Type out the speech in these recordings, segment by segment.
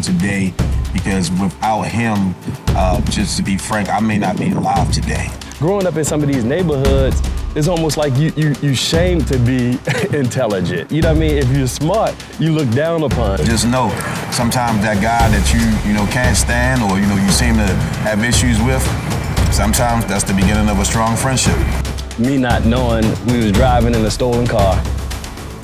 today, because without him, just to be frank, I may not be alive today. Growing up in some of these neighborhoods, it's almost like you shame to be intelligent. You know what I mean? If you're smart, you look down upon. Just know, sometimes that guy that you can't stand, or you seem to have issues with, sometimes that's the beginning of a strong friendship. Me not knowing we was driving in a stolen car.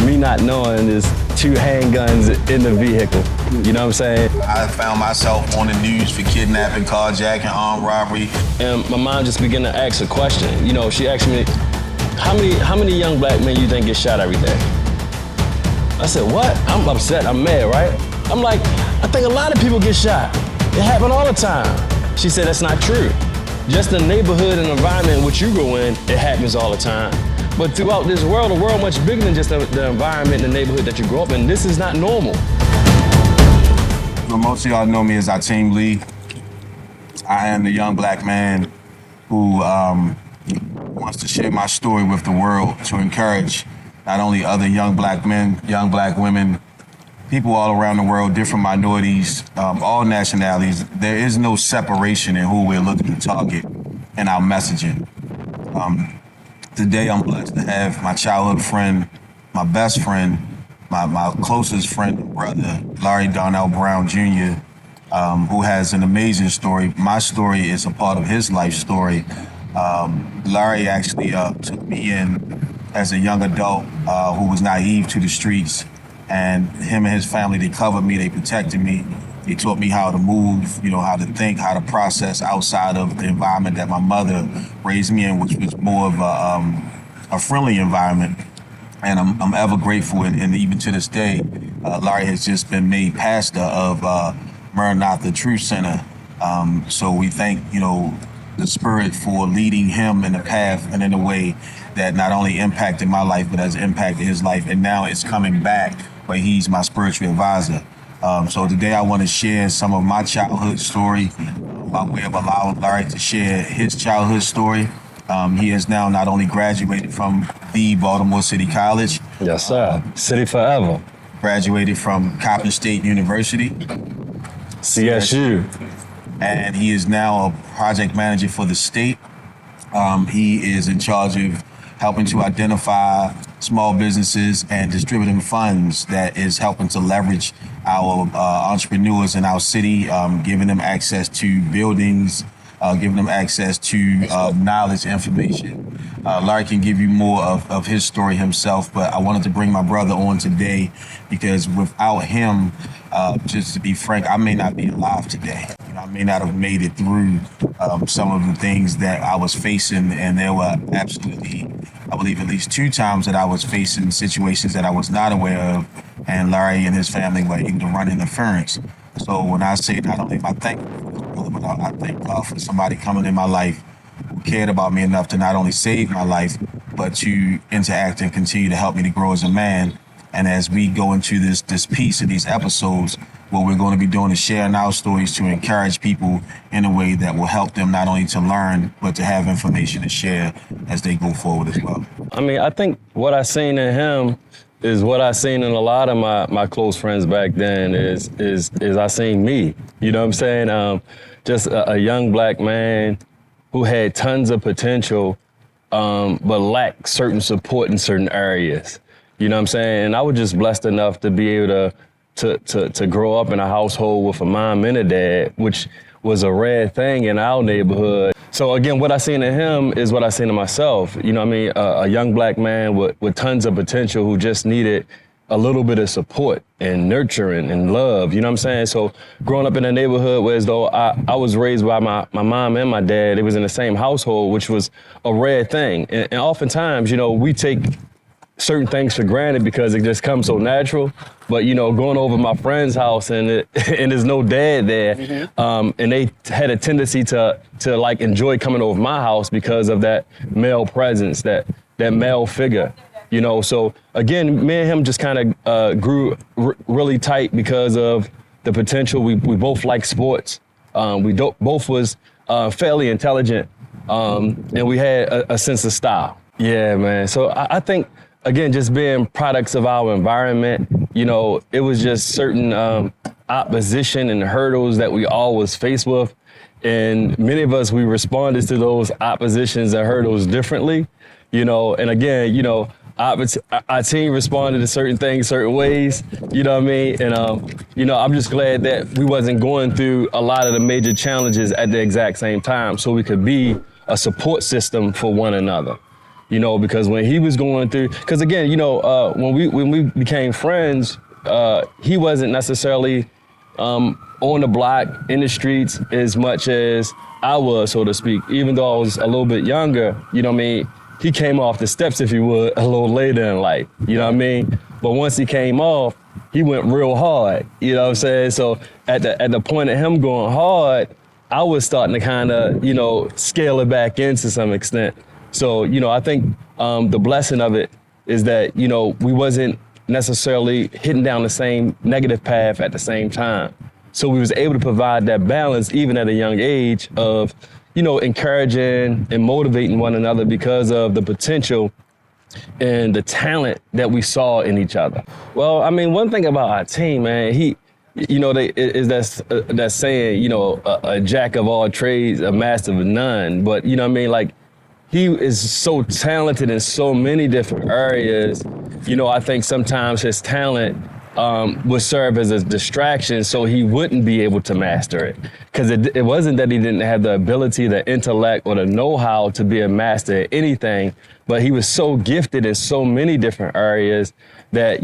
Me not knowing there's 2 handguns in the vehicle. You know what I'm saying? I found myself on the news for kidnapping, carjacking, armed robbery. And my mom just began to ask a question. You know, she asked me, how many young black men you think get shot every day? I said, what? I'm upset, I'm mad, right? I'm like, I think a lot of people get shot. It happen all the time. She said, that's not true. Just the neighborhood and environment in which you go in, it happens all the time. But throughout this world, the world much bigger than just the environment and the neighborhood that you grow up in. This is not normal. Well, most of y'all know me as Ajtiim Lee. I am the young black man who wants to share my story with the world, to encourage not only other young black men, young black women, people all around the world, different minorities, all nationalities. There is no separation in who we're looking to target in our messaging. Today I'm blessed to have my childhood friend, my best friend, my closest friend and brother, Larry Darnell Brown Jr., who has an amazing story. My story is a part of his life story. Larry actually took me in as a young adult who was naive to the streets, and him and his family, they covered me, they protected me. They taught me how to move, how to think, how to process outside of the environment that my mother raised me in, which was more of a friendly environment. And I'm ever grateful, and even to this day, Larry has just been made pastor of Maranatha Truth Center. So we thank, the Spirit for leading him in the path and in a way that not only impacted my life, but has impacted his life. And now it's coming back, but he's my spiritual advisor. So today I want to share some of my childhood story by way of allowing Larry to share his childhood story. He has now not only graduated from the Baltimore City College. Yes, sir. City forever. Graduated from Coppin State University. CSU. And he is now a project manager for the state. He is in charge of helping to identify small businesses and distributing funds that is helping to leverage our entrepreneurs in our city, giving them access to buildings, giving them access to knowledge, information. Larry can give you more of his story himself, but I wanted to bring my brother on today because without him, just to be frank, I may not be alive today. I may not have made it through some of the things that I was facing, and there were absolutely, I believe, at least 2 times that I was facing situations that I was not aware of, and Larry and his family were able to run interference. So when I say not only am I thankful for this brother, but I thank God for somebody coming in my life who cared about me enough to not only save my life, but to interact and continue to help me to grow as a man. And as we go into this piece of these episodes, what we're going to be doing is sharing our stories to encourage people in a way that will help them not only to learn, but to have information to share as they go forward as well. I mean, I think what I seen in him is what I seen in a lot of my close friends back then is I seen me. You know what I'm saying? Just a young black man who had tons of potential, but lacked certain support in certain areas. You know what I'm saying? And I was just blessed enough to be able to grow up in a household with a mom and a dad, which was a rare thing in our neighborhood. So again, what I seen in him is what I seen in myself. You know what I mean? A young black man with tons of potential who just needed a little bit of support and nurturing and love, you know what I'm saying? So growing up in a neighborhood where as though I was raised by my mom and my dad, it was in the same household, which was a rare thing. And oftentimes, we take certain things for granted because it just comes so natural. But going over my friend's house and there's no dad there, mm-hmm. And they had a tendency to like enjoy coming over my house because of that male presence, that male figure. So again, me and him just kind of grew really tight because of the potential. We both like sports. We both was fairly intelligent, and we had a sense of style. Yeah, man. So I think, again, just being products of our environment, it was just certain opposition and hurdles that we all was faced with. And many of us, we responded to those oppositions and hurdles differently, and again, our team responded to certain things, certain ways, you know what I mean? And, I'm just glad that we wasn't going through a lot of the major challenges at the exact same time, so we could be a support system for one another, because when he was going through, because again, when we became friends, he wasn't necessarily on the block, in the streets, as much as I was, so to speak. Even though I was a little bit younger, he came off the steps, if you would, a little later in life, you know what I mean? But once he came off, he went real hard, you know what I'm saying? So at the point of him going hard, I was starting to kind of, scale it back in to some extent. So, I think the blessing of it is that, we wasn't necessarily hitting down the same negative path at the same time. So we was able to provide that balance even at a young age of, encouraging and motivating one another because of the potential and the talent that we saw in each other. Well, I mean, one thing about our team, man, that saying, a jack of all trades, a master of none. But, like, he is so talented in so many different areas. I think sometimes his talent would serve as a distraction so he wouldn't be able to master it. Because it wasn't that he didn't have the ability, the intellect, or the know-how to be a master at anything, but he was so gifted in so many different areas that,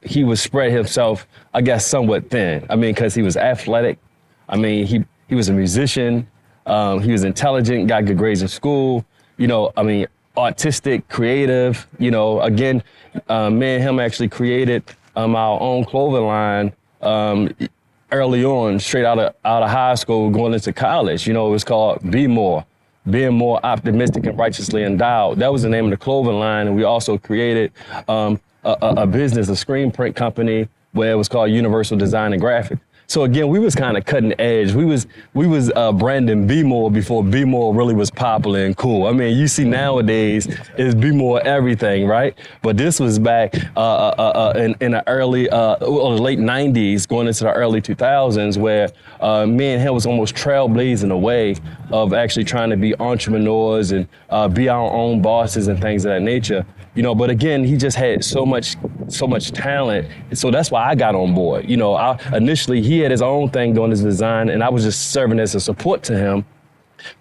he would spread himself, I guess, somewhat thin. I mean, because he was athletic. I mean, he was a musician. He was intelligent, got good grades in school. Artistic, creative. Again, me and him actually created our own clothing line early on, straight out of high school, going into college. It was called Be More, being more optimistic and righteously endowed. That was the name of the clothing line. And we also created a business, a screen print company, where it was called Universal Design and Graphics. So again, we was kind of cutting edge. We was branding Be More before Be More really was popular and cool. I mean, you see nowadays is Be More everything, right? But this was back in the early, late 90s, going into the early 2000s, where me and him was almost trailblazing the way of actually trying to be entrepreneurs and be our own bosses and things of that nature. But again, he just had so much talent. So that's why I got on board. Initially he had his own thing doing his design, and I was just serving as a support to him.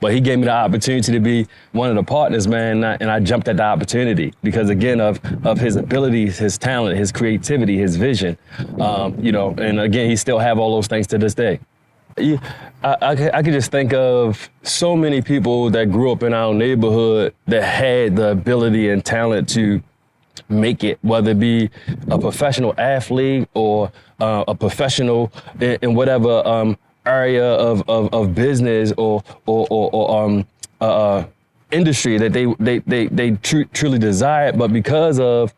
But he gave me the opportunity to be one of the partners, man, and I jumped at the opportunity because, again, of his abilities, his talent, his creativity, his vision, and again, he still have all those things to this day. I could just think of so many people that grew up in our neighborhood that had the ability and talent to make it, whether it be a professional athlete or a professional in whatever area of business or industry that they truly desired. But because of,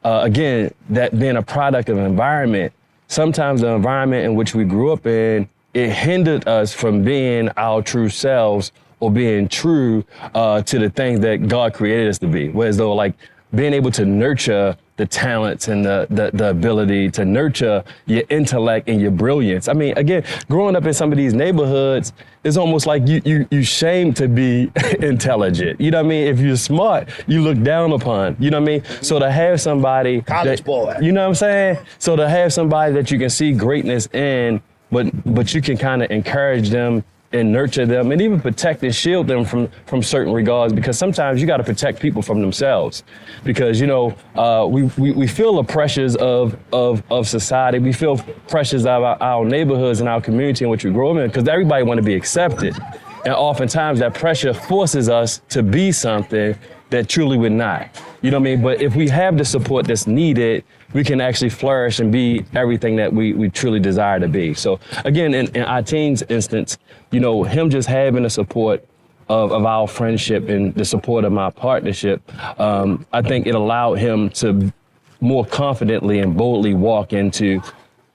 again, that being a product of environment, sometimes the environment in which we grew up in, it hindered us from being our true selves or being true to the things that God created us to be. Whereas though, like, being able to nurture the talents and the ability to nurture your intellect and your brilliance. I mean, again, growing up in some of these neighborhoods, it's almost like you shame to be intelligent. You know what I mean? If you're smart, you look down upon. You know what I mean? So to have somebody college boy. You know what I'm saying? So to have somebody that you can see greatness in, but you can kind of encourage them and nurture them and even protect and shield them from certain regards, because sometimes you got to protect people from themselves, because we feel the pressures of society. We feel pressures of our neighborhoods and our community in which we grow up in, because everybody want to be accepted, and oftentimes that pressure forces us to be something that truly we're not. You know what I mean? But if we have the support that's needed, we can actually flourish and be everything that we truly desire to be. So again, in Ajtiim's instance, him just having the support of our friendship and the support of my partnership, I think it allowed him to more confidently and boldly walk into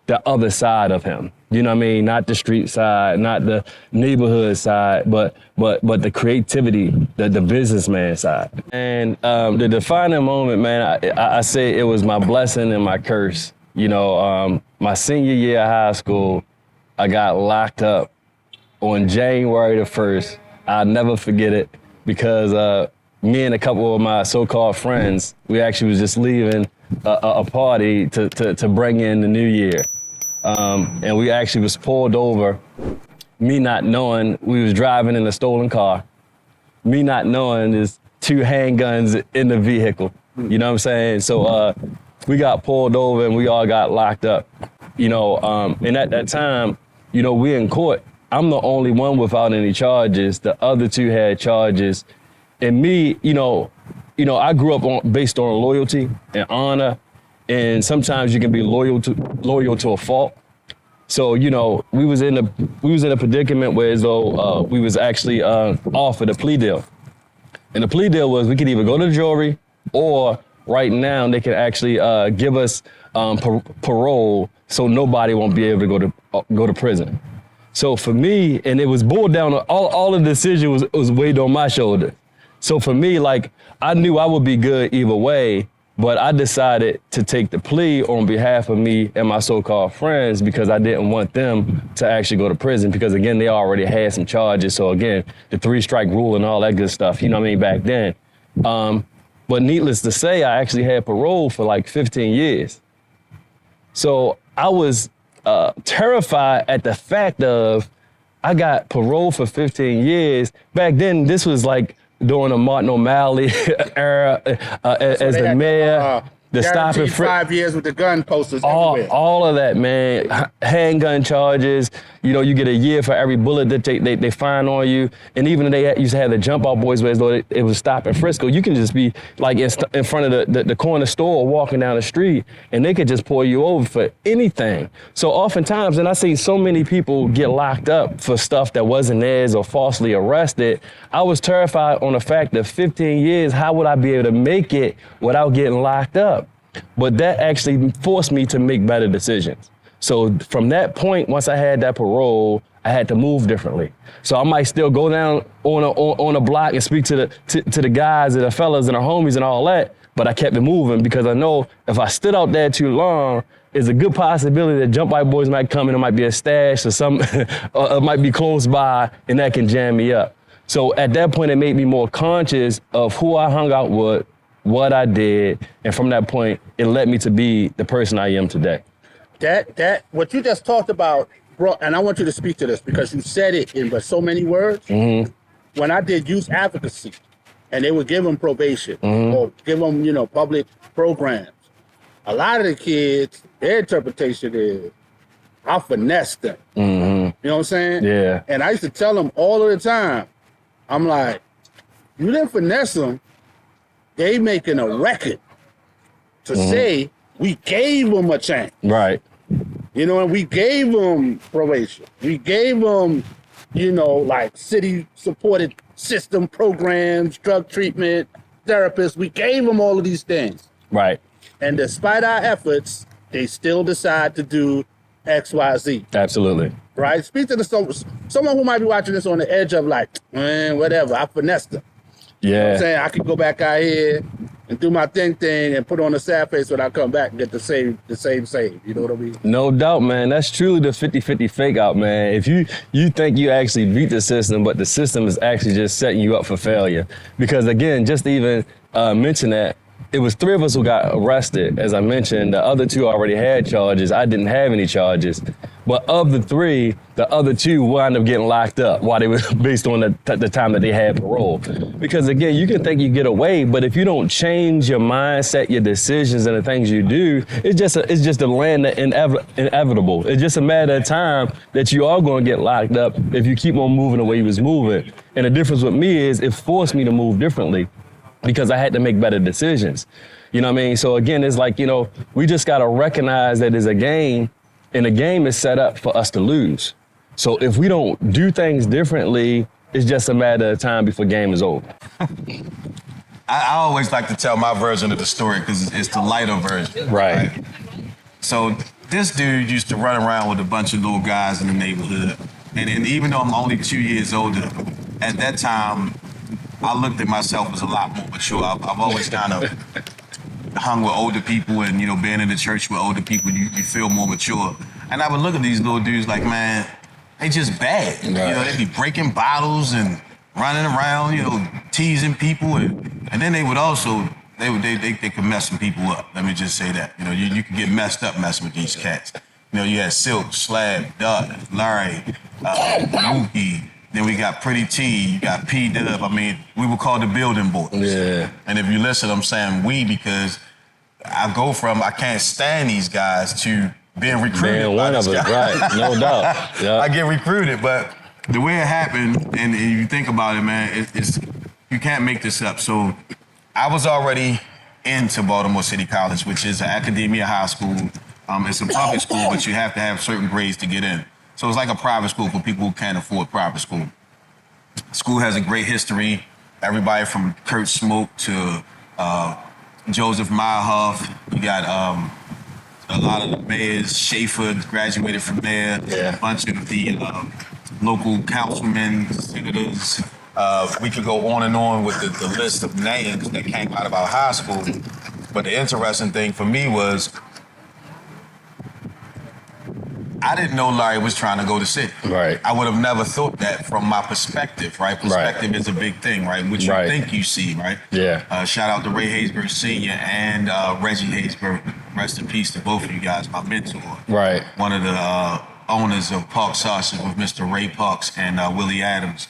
the other side of him. You know what I mean? Not the street side, not the neighborhood side, but the creativity, the businessman side. And the defining moment, man, I say it was my blessing and my curse. My senior year of high school, I got locked up on January the 1st. I'll never forget it because me and a couple of my so-called friends, we actually was just leaving a party to bring in the new year. And we actually was pulled over, me not knowing we was driving in a stolen car, me not knowing there's 2 handguns in the vehicle. You know what I'm saying? So we got pulled over and we all got locked up. You know, and at that time, you know, we in court. I'm the only one without any charges. The other 2 had charges. And me, you know, I grew up based on loyalty and honor. And sometimes you can be loyal to a fault. So, you know, we was in a predicament where as though we was actually offered a plea deal. And the plea deal was we could either go to the jury or right now they can actually give us parole so nobody won't be able to go to prison. So for me, and it was boiled down to all of the decision was weighed on my shoulder. So for me, like, I knew I would be good either way, but I decided to take the plea on behalf of me and my so-called friends because I didn't want them to actually go to prison because, again, they already had some charges. So, again, the 3-strike rule and all that good stuff, you know what I mean, back then. But needless to say, I actually had parole for like 15 years. So I was terrified at the fact of I got parole for 15 years. Back then, this was like during the Martin O'Malley era as the mayor. The stop and frisk. 5 years with the gun posters everywhere. All of that, man. Handgun charges. You know, you get a year for every bullet that they find on you. And even they used to have the jump out boys where as though it was stop and frisk. You can just be like in front of the corner store walking down the street and they could just pull you over for anything. So oftentimes, and I see so many people get locked up for stuff that wasn't theirs or falsely arrested. I was terrified on the fact that 15 years, how would I be able to make it without getting locked up? But that actually forced me to make better decisions. So from that point, once I had that parole, I had to move differently. So I might still go down on a block and speak to the guys and the fellas and the homies and all that, but I kept it moving because I know if I stood out there too long, there's a good possibility that jump out boys might come in, it might be a stash or something, or it might be close by and that can jam me up. So at that point, it made me more conscious of who I hung out with, what I did, and from that point, it led me to be the person I am today. That what you just talked about, bro, and I want you to speak to this because you said it in but so many words. Mm-hmm. When I did youth advocacy, and they would give them probation or give them, you know, public programs, a lot of the kids, their interpretation is, I finessed them. Mm-hmm. You know what I'm saying? Yeah. And I used to tell them all of the time, I'm like, you didn't finesse them. They making a record to say we gave them a chance. Right. You know, and we gave them probation. We gave them, you know, like city-supported system programs, drug treatment, therapists. We gave them all of these things. Right. And despite our efforts, they still decide to do X, Y, Z. Absolutely. Right? Speak to someone who might be watching this on the edge of like, man, whatever, I finessed them. Yeah. You know what I'm saying? I could go back out here and do my thing and put on a sad face when I come back and get the same save. You know what I mean? No doubt, man. That's truly the 50-50 fake out, man. If you think you actually beat the system, but the system is actually just setting you up for failure. Because again, just to even mention that, it was 3 of us who got arrested. As I mentioned, the other 2 already had charges. I didn't have any charges. But of the 3, the other 2 wound up getting locked up while they were based on the time that they had parole. Because again, you can think you get away, but if you don't change your mindset, your decisions, and the things you do, it's just a land that inevitable. It's just a matter of time that you are going to get locked up if you keep on moving the way you was moving. And the difference with me is it forced me to move differently, because I had to make better decisions. You know what I mean? So again, it's like, you know, we just got to recognize that there's a game, and the game is set up for us to lose. So if we don't do things differently, it's just a matter of time before game is over. I always like to tell my version of the story because it's the lighter version. Right. So this dude used to run around with a bunch of little guys in the neighborhood. And even though I'm only 2 years older, at that time, I looked at myself as a lot more mature. I've always kind of hung with older people and, you know, being in the church with older people, you feel more mature. And I would look at these little dudes like, man, they just bad. Right. You know, they be breaking bottles and running around, you know, teasing people, and then they would also they could mess some people up. Let me just say that. You know, you could get messed up messing with these cats. You know, you had Silk, Slab, Duck, Larry, Mookie. Then we got Pretty T, you got P Dub. I mean, we were called the Building Boys. Yeah. And if you listen, I'm saying we because I go from I can't stand these guys to being recruited. Being one of us, right? No doubt. Yeah. I get recruited, but the way it happened, and you think about it, man, it's you can't make this up. So I was already into Baltimore City College, which is an academia high school. It's a public school, but you have to have certain grades to get in. So it's like a private school for people who can't afford private school. School has a great history. Everybody from Kurt Smoke to Joseph Meyerhoff. You got a lot of the mayors. Schaefer graduated from there. Yeah. A bunch of the local councilmen, senators. We could go on and on with the list of names that came out of our high school. But the interesting thing for me was I didn't know Larry was trying to go to City. Right. I would have never thought that from my perspective, right? Perspective is a big thing, right? What you think you see, right? Yeah. Shout out to Ray Haysbert Sr. and Reggie Haysbert. Rest in peace to both of you guys, my mentor. Right. One of the owners of Park Sausage with Mr. Ray Parks and Willie Adams.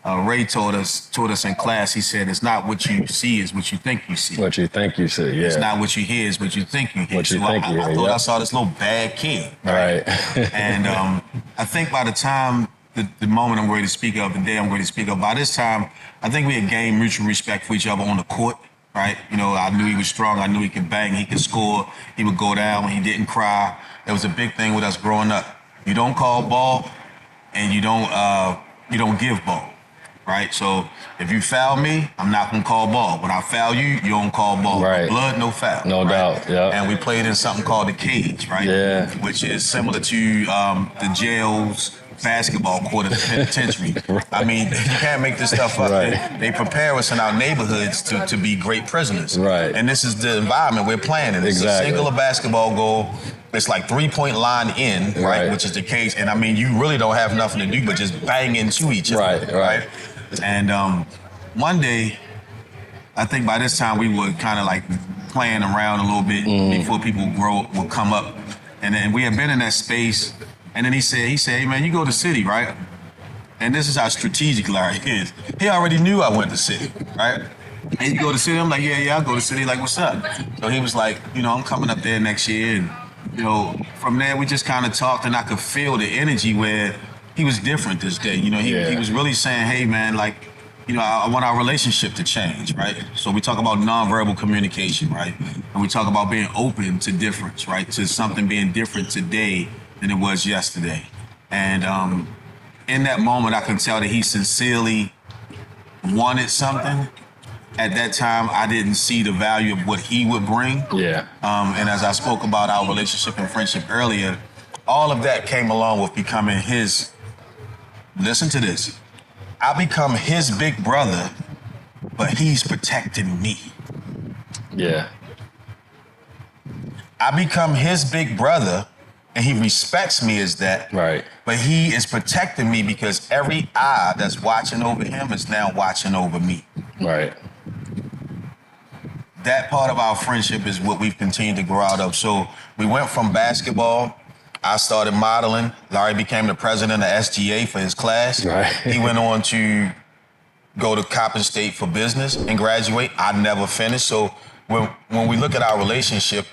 Ray taught us in class, he said, it's not what you see, it's what you think you see. What you think you see, yeah. It's not what you hear, it's what you think you hear. What you think you hear, I thought I saw this little bad kid. Right. And I think by the time, the moment I'm going to speak of, the day I'm going to speak of, by this time, I think we had gained mutual respect for each other on the court, right? You know, I knew he was strong, I knew he could bang, he could score, he would go down when he didn't cry. It was a big thing with us growing up. You don't call ball, and you don't give ball. Right, so if you foul me, I'm not gonna call ball. When I foul you, you don't call ball. Right. No blood, no foul. No doubt. Yeah. And we played in something called the cage, right? Yeah. Which is similar to the jail's basketball court at the penitentiary. Right. I mean, you can't make this stuff up. Right. They prepare us in our neighborhoods to be great prisoners. Right. And this is the environment we're playing in. It's Exactly. a singular basketball goal. It's like 3-point line in, right? Which is the cage. And I mean, you really don't have nothing to do but just bang into each other. Right. And one day, I think by this time we were kind of like playing around a little bit before people would come up. And then we had been in that space. And then he said, hey man, you go to City, right? And this is how strategic Larry is. He already knew I went to City, right? And you go to City, I'm like, yeah, I'll go to City. Like, what's up? So he was like, you know, I'm coming up there next year. And, you know, from there we just kind of talked, and I could feel the energy where he was different this day. You know, he was really saying, hey man, like, you know, I want our relationship to change, right? So we talk about nonverbal communication, right? And we talk about being open to difference, right? To something being different today than it was yesterday. And in that moment, I can tell that he sincerely wanted something. At that time, I didn't see the value of what he would bring. Yeah. And as I spoke about our relationship and friendship earlier, all of that came along with becoming his, listen to this, I become his big brother, but he's protecting me. Yeah. I become his big brother, and he respects me as that. Right. But he is protecting me because every eye that's watching over him is now watching over me. Right. That part of our friendship is what we've continued to grow out of. So we went from basketball. I started modeling. Larry became the president of SGA for his class. Right. He went on to go to Coppin State for business and graduate. I never finished. So when we look at our relationship,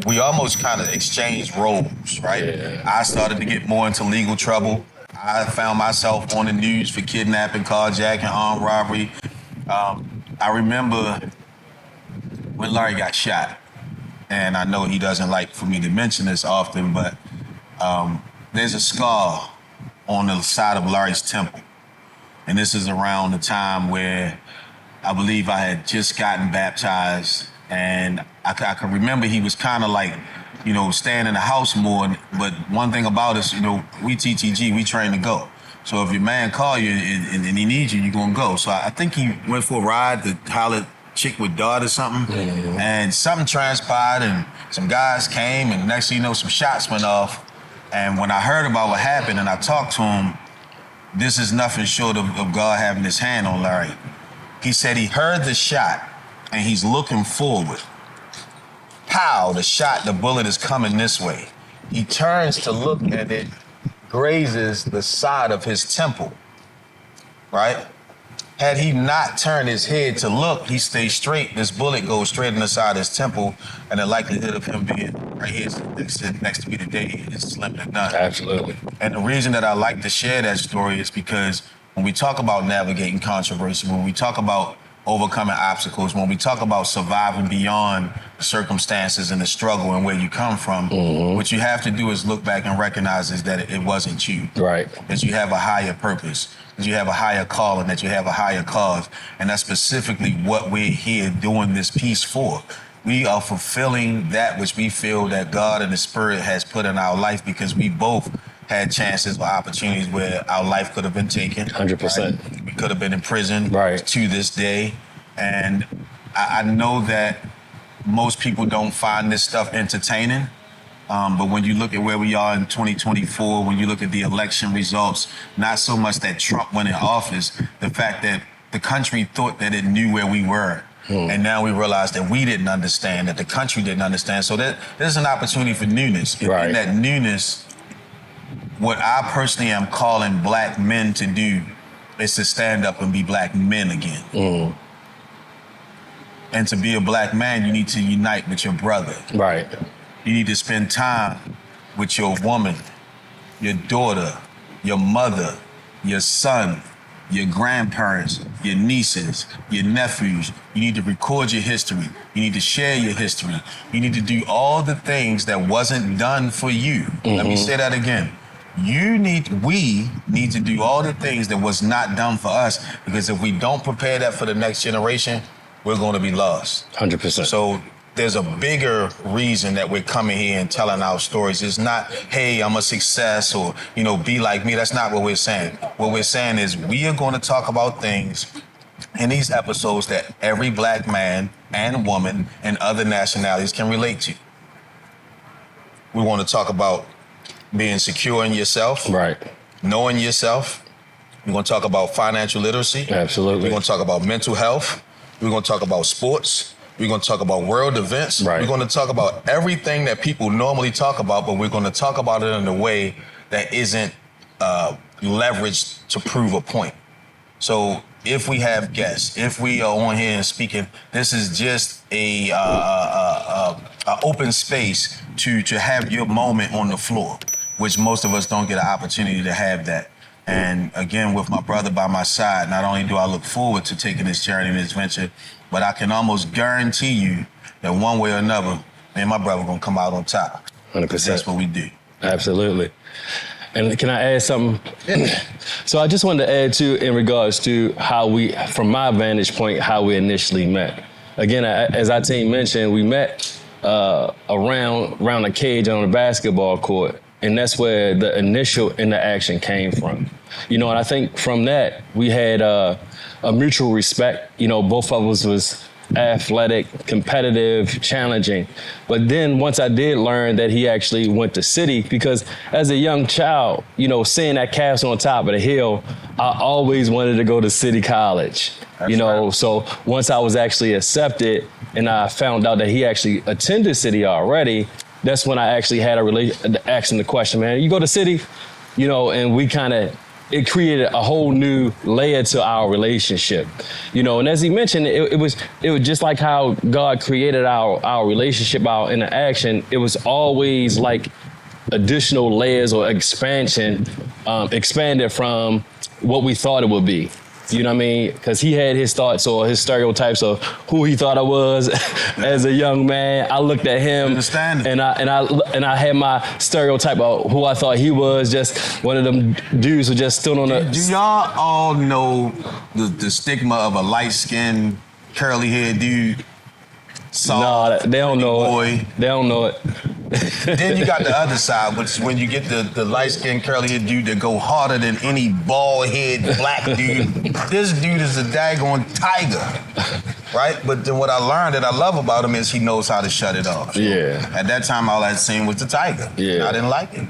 we almost kind of exchanged roles, right? Yeah. I started to get more into legal trouble. I found myself on the news for kidnapping, carjacking, armed robbery. I remember when Larry got shot, and I know he doesn't like for me to mention this often, but there's a scar on the side of Larry's temple. And this is around the time where I believe I had just gotten baptized, and I can remember he was kind of like, you know, staying in the house more. But one thing about us, you know, we TTG, we train to go. So if your man call you and he needs you, you're gonna go. So I think he went for a ride to holler at chick with dart or something, and something transpired, and some guys came, and next thing you know, some shots went off, And when I heard about what happened and I talked to him, this is nothing short of God having his hand on Larry. He said he heard the shot and he's looking forward. Pow, the bullet is coming this way. He turns to look at it, grazes the side of his temple, right? Had he not turned his head to look, he stays straight. This bullet goes straight in the side of his temple, and the likelihood of him being right here next to me today is slim to none. Absolutely. And the reason that I like to share that story is because when we talk about navigating controversy, when we talk about overcoming obstacles, when we talk about surviving beyond the circumstances and the struggle and where you come from, what you have to do is look back and recognize is that it wasn't you. Right. That you have a higher purpose, that you have a higher calling, that you have a higher cause. And that's specifically what we're here doing this piece for. We are fulfilling that which we feel that God and the Spirit has put in our life, because we both had chances or opportunities where our life could have been taken. 100%. Right? We could have been in prison Right. to this day. And I know that most people don't find this stuff entertaining. But when you look at where we are in 2024, when you look at the election results, not so much that Trump went in office, the fact that the country thought that it knew where we were. And now we realize that we didn't understand, that the country didn't understand. So there's an opportunity for newness. Right. And that newness, what I personally am calling black men to do is to stand up and be black men again. And to be a black man, you need to unite with your brother. Right. You need to spend time with your woman, your daughter, your mother, your son, your grandparents, your nieces, your nephews. You need to record your history. You need to share your history. You need to do all the things that wasn't done for you. Let me say that again. We need to do all the things that was not done for us, because if we don't prepare that for the next generation, we're going to be lost. 100%. So there's a bigger reason that we're coming here and telling our stories. It's not, hey, I'm a success, or, be like me. That's not what we're saying. What we're saying is we are going to talk about things in these episodes that every black man and woman and other nationalities can relate to. We want to talk about being secure in yourself. Right. Knowing yourself. We're going to talk about financial literacy. Absolutely. We're going to talk about mental health. We're going to talk about sports. We're going to talk about world events. Right. We're going to talk about everything that people normally talk about, but we're going to talk about it in a way that isn't leveraged to prove a point. So if we have guests, if we are on here and speaking, this is just a open space to have your moment on the floor, which most of us don't get an opportunity to have that. And again, with my brother by my side, not only do I look forward to taking this journey and this venture, but I can almost guarantee you that one way or another, me and my brother gonna come out on top. 100%. That's what we do. Absolutely. And can I add something? So I just wanted to add to, in regards to how we, from my vantage point, how we initially met. Again, as Ajtiim mentioned, we met around a cage on a basketball court. And that's where the initial interaction came from. And I think from that, we had a mutual respect. Both of us was athletic, competitive, challenging. But then once I did learn that he actually went to City, because as a young child, seeing that castle on top of the hill, I always wanted to go to City College. That's right. So once I was actually accepted and I found out that he actually attended City already, that's when I actually had asking the question, man, you go to City, and we it created a whole new layer to our relationship, and as he mentioned, it was just like how God created our relationship, our interaction. It was always like additional layers or expanded from what we thought it would be. You know what I mean? Because he had his thoughts or his stereotypes of who he thought I was as a young man. I looked at him, and I had my stereotype of who I thought he was, just one of them dudes who just stood on the. Do y'all all know the stigma of a light-skinned, curly-haired dude? No, they don't know boy. it. They don't know it. Then you got the other side, which is when you get the light-skinned, curly-haired dude that go harder than any bald-head black dude. This dude is a daggone tiger, right? But then what I learned that I love about him is he knows how to shut it off. So at that time, all I'd seen was the tiger. Yeah. I didn't like it.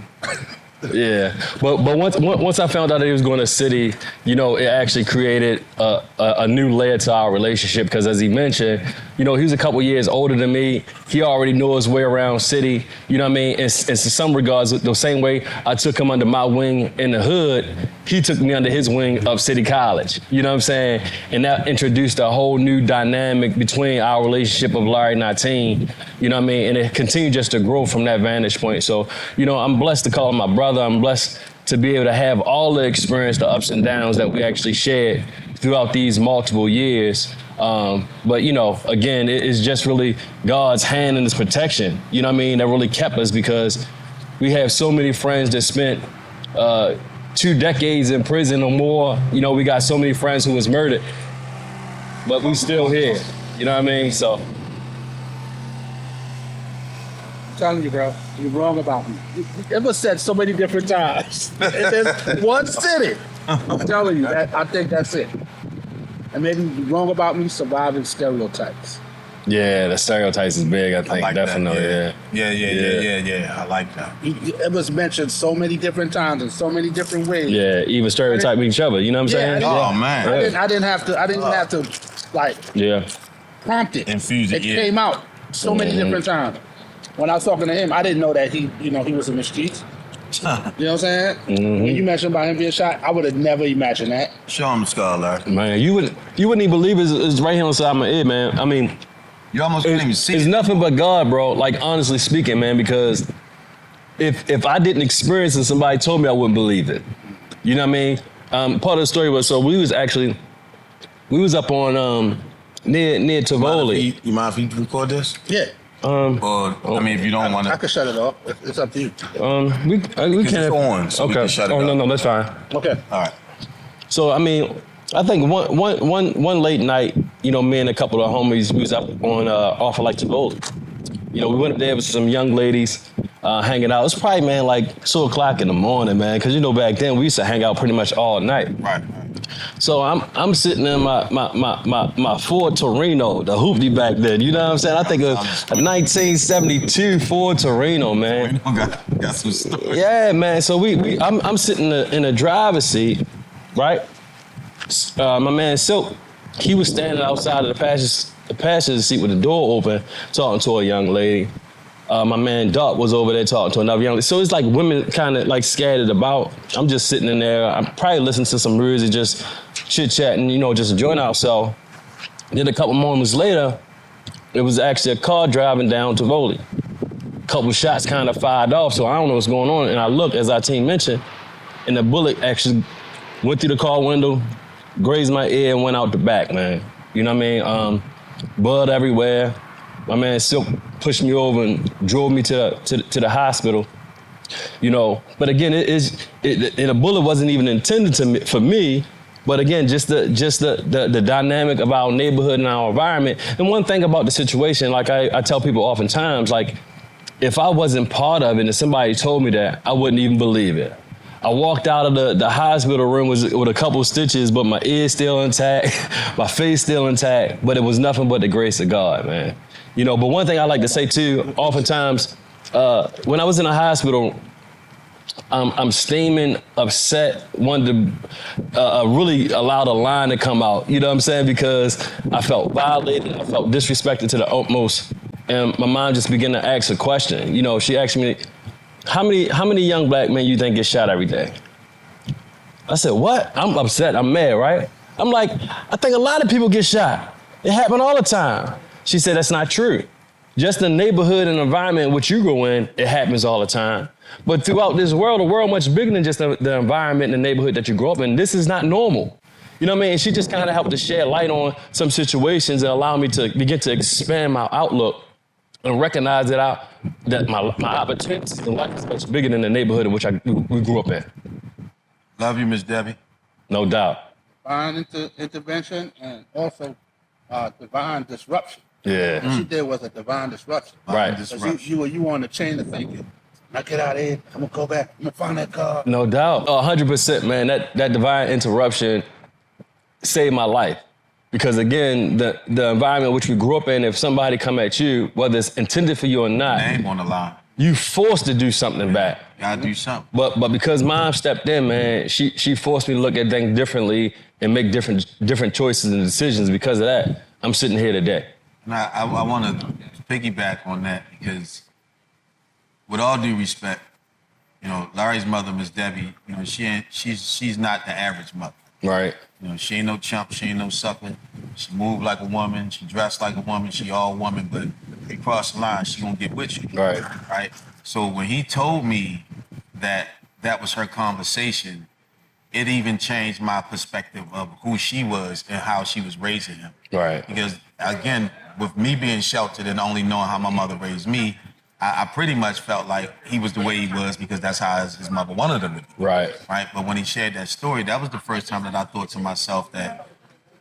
Yeah, but once I found out that he was going to City, you know, it actually created a new layer to our relationship because, as he mentioned, you know, he was a couple years older than me. He already knew his way around City. You know what I mean? And in some regards, the same way I took him under my wing in the hood, he took me under his wing up City College. You know what I'm saying? And that introduced a whole new dynamic between our relationship of Larry and Ajtiim. You know what I mean? And it continued just to grow from that vantage point. So, you know, I'm blessed to call him my brother. I'm blessed to be able to have all the experience, the ups and downs that we actually shared throughout these multiple years. But, you know, again, it's just really God's hand and his protection, you know what I mean, that really kept us, because we have so many friends that spent 2 decades in prison or more. You know, we got so many friends who was murdered, but we still here, you know what I mean? So. I'm telling you, bro, you're wrong about me. You ever said so many different times. There's one city. I'm telling you, that I think that's it. And maybe you're wrong about me surviving stereotypes. Yeah, the stereotypes is big, I think, like definitely, that, yeah. I like that. It was mentioned so many different times in so many different ways. Yeah, even stereotype each other, you know what I'm saying? Oh, man. I didn't have to like prompt it. Infuse it, It came out so many different times. When I was talking to him, I didn't know that he was in the streets. You know what I'm saying? When you mentioned about him being shot, I would have never imagined that. Show him the scar, Larry. Man, you wouldn't even believe it's right here on the side of my head, man. I mean, you almost couldn't even see it's it. nothing but God, bro. Like, honestly speaking, man, because if I didn't experience it, somebody told me, I wouldn't believe it. You know what I mean? Part of the story was, so we was up on near Tivoli. You mind if you record this? Yeah. I mean, if you don't want to. I can shut it off. It's up to you. We It's can. on, so we can shut it off. No, that's fine. Okay. All right. So, I mean, I think one late night, you know, me and a couple of homies, we was up on off of like Tivoli. You know, we went up there with some young ladies hanging out. It was probably, man, like 2 o'clock in the morning, man, because, you know, back then we used to hang out pretty much all night. Right. So I'm sitting in my Ford Torino, the hoopty back then. You know what I'm saying? I think it was a 1972 Ford Torino, man. Got some stories. Yeah, man. So I'm sitting in the driver's seat, right? My man Silk, he was standing outside of the passenger seat with the door open, talking to a young lady. My man Doc was over there talking to another young lady. So it's like women kind of like scattered about. I'm just sitting in there. I'm probably listening to some music, just chit-chatting, you know, just enjoying ourselves. Then a couple moments later, it was actually a car driving down Tivoli. A couple shots kind of fired off, so I don't know what's going on. And I look, as our team mentioned, and the bullet actually went through the car window, grazed my ear, and went out the back, man. You know what I mean? Blood everywhere. My man Silk pushed me over and drove me to the hospital, you know. But again, and a bullet wasn't even intended for me. But again, just the dynamic of our neighborhood and our environment. And one thing about the situation, like I tell people oftentimes, like if I wasn't part of it and somebody told me that, I wouldn't even believe it. I walked out of the hospital room with a couple stitches, but my ear's still intact, my face still intact, but it was nothing but the grace of God, man. You know, but one thing I like to say too, oftentimes, when I was in the hospital, I'm steaming, upset, wanted to really allow the line to come out, you know what I'm saying? Because I felt violated, I felt disrespected to the utmost, and my mom just began to ask a question. You know, she asked me, how many young black men you think get shot every day? I said, what? I'm upset, I'm mad, right? I'm like, I think a lot of people get shot. It happen all the time. She said, that's not true. Just the neighborhood and environment which you grow in, it happens all the time. But throughout this world, a world much bigger than just the environment and the neighborhood that you grow up in, this is not normal. You know what I mean? She just kind of helped to shed light on some situations and allow me to begin to expand my outlook and recognize that my opportunities in life is much bigger than the neighborhood in which we grew up in. Love you, Miss Debbie. No doubt. Divine intervention and also divine disruption. Yeah. What she did was a divine disruption. Right. Because you on the chain of thinking. Now get out of here. I'm gonna go back. I'm gonna find that car. No doubt. 100%, man. That divine interruption saved my life. Because again, the environment which we grew up in, if somebody come at you, whether it's intended for you or not, Name on the line. you forced to do something back. Gotta do something. But because mom stepped in, man, she forced me to look at things differently and make different choices and decisions. Because of that, I'm sitting here today. Now, I want to piggyback on that because, with all due respect, you know, Larry's mother, Miss Debbie, you know, she's not the average mother. Right. You know, she ain't no chump, she ain't no sucker. She moved like a woman, she dressed like a woman, she all woman, but if you cross the line, she gonna get with you. Right. Right? So when he told me that was her conversation, it even changed my perspective of who she was and how she was raising him. Right. Because again, with me being sheltered and only knowing how my mother raised me, I pretty much felt like he was the way he was because that's how his mother wanted him to be. Right. Right. But when he shared that story, that was the first time that I thought to myself that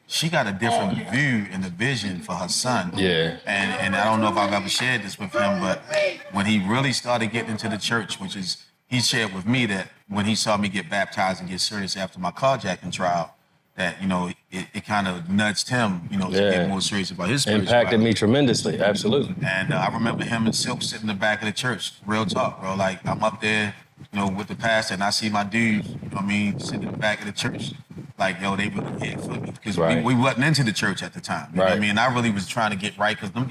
she got a different view and a vision for her son. Yeah. And I don't know if I've ever shared this with him, but when he really started getting into the church, which is, he shared with me that when he saw me get baptized and get serious after my carjacking trial, that, you know, it kind of nudged him, you know, to get more serious about his spirituality. Impacted me tremendously, absolutely. And I remember him and Silk sitting in the back of the church, real talk, bro. Like, I'm up there, you know, with the pastor, and I see my dudes, you know what I mean, sitting in the back of the church. Like, yo, they really cared for me. Because we wasn't into the church at the time. You know what I mean? I really was trying to get right, because them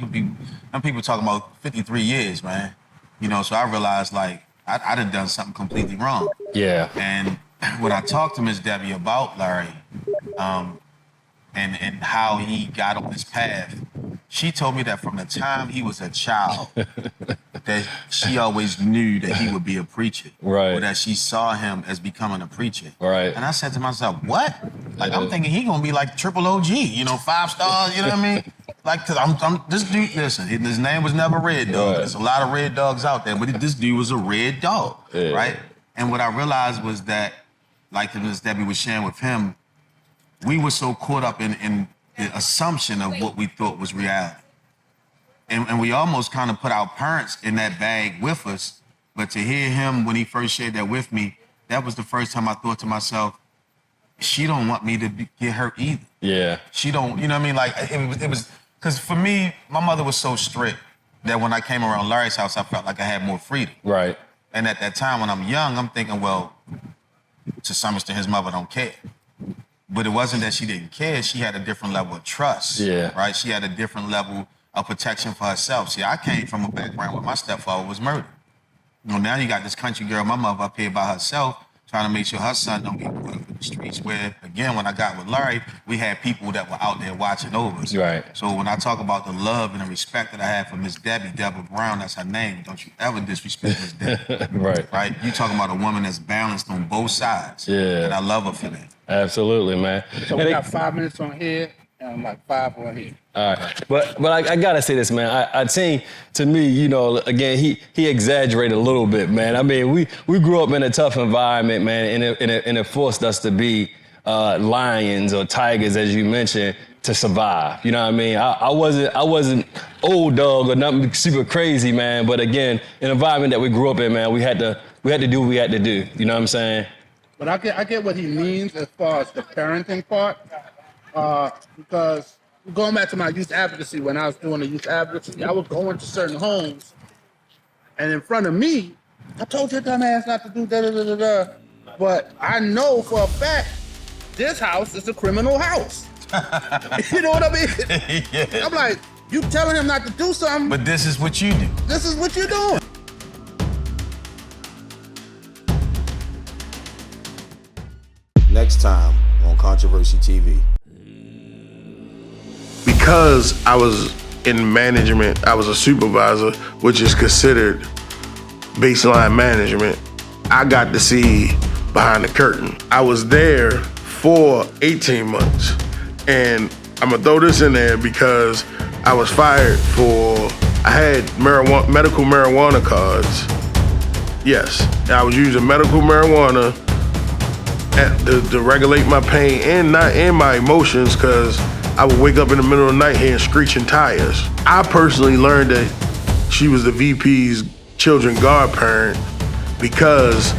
people talking about 53 years, man. You know, so I realized, like, I'd have done something completely wrong. Yeah. And when I talked to Miss Debbie about Larry, and how he got on this path, she told me that from the time he was a child, that she always knew that he would be a preacher. Right. Or that she saw him as becoming a preacher. Right. And I said to myself, what? Like, I'm thinking he gonna be like triple OG, you know, 5 stars, you know what I mean? Like, cause I'm this dude, listen, his name was never Red Dog. There's a lot of red dogs out there, but this dude was a red dog, right? And what I realized was that, like Miss Debbie was sharing with him, we were so caught up in the assumption of what we thought was reality. And we almost kind of put our parents in that bag with us. But to hear him, when he first shared that with me, that was the first time I thought to myself, she don't want me to get hurt either. Yeah. She don't, you know what I mean? Like, it was, because for me, my mother was so strict that when I came around Larry's house, I felt like I had more freedom. Right. And at that time, when I'm young, I'm thinking, well, to some extent, his mother don't care. But it wasn't that she didn't care. She had a different level of trust. Yeah. Right? She had a different level of protection for herself. See, I came from a background where my stepfather was murdered. You know, now you got this country girl, my mother up here by herself, trying to make sure her son don't get put up in the streets. Where, again, when I got with Larry, we had people that were out there watching over us. Right. So when I talk about the love and the respect that I have for Miss Debbie, Deborah Brown, that's her name. Don't you ever disrespect Miss Debbie. Right. You talking about a woman that's balanced on both sides. Yeah. And I love her for that. Absolutely, man. So we got 5 minutes on here and like 5 on here. All right, but I gotta say this, man. Ajtiim, to me, you know, again, he exaggerated a little bit, man. I mean, we grew up in a tough environment, man, and it forced us to be lions or tigers, as you mentioned, to survive. You know what I mean? I wasn't old dog or nothing super crazy, man. But again, an environment that we grew up in, man, we had to do what we had to do. You know what I'm saying? But I get what he means as far as the parenting part, because going back to my youth advocacy, when I was doing the youth advocacy, I was going to certain homes, and in front of me, I told your dumb ass not to do da-da-da-da-da. But I know for a fact, this house is a criminal house. You know what I mean? Yeah. I'm like, you telling him not to do something. But this is what you do. This is what you're doing. Next time on Kontra Versi TV. Because I was in management, I was a supervisor, which is considered baseline management. I got to see behind the curtain. I was there for 18 months. And I'm gonna throw this in there because I was fired I had medical marijuana cards. Yes, I was using medical marijuana to regulate my pain and not in my emotions, because I would wake up in the middle of the night hearing screeching tires. I personally learned that she was the VP's children godparent because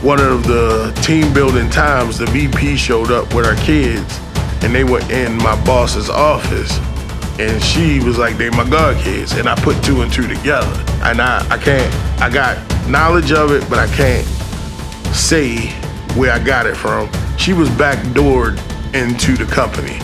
one of the team building times, the VP showed up with our kids and they were in my boss's office. And she was like, they my god kids. And I put 2 and 2 together. And I got knowledge of it, but I can't say where I got it from. She was backdoored into the company.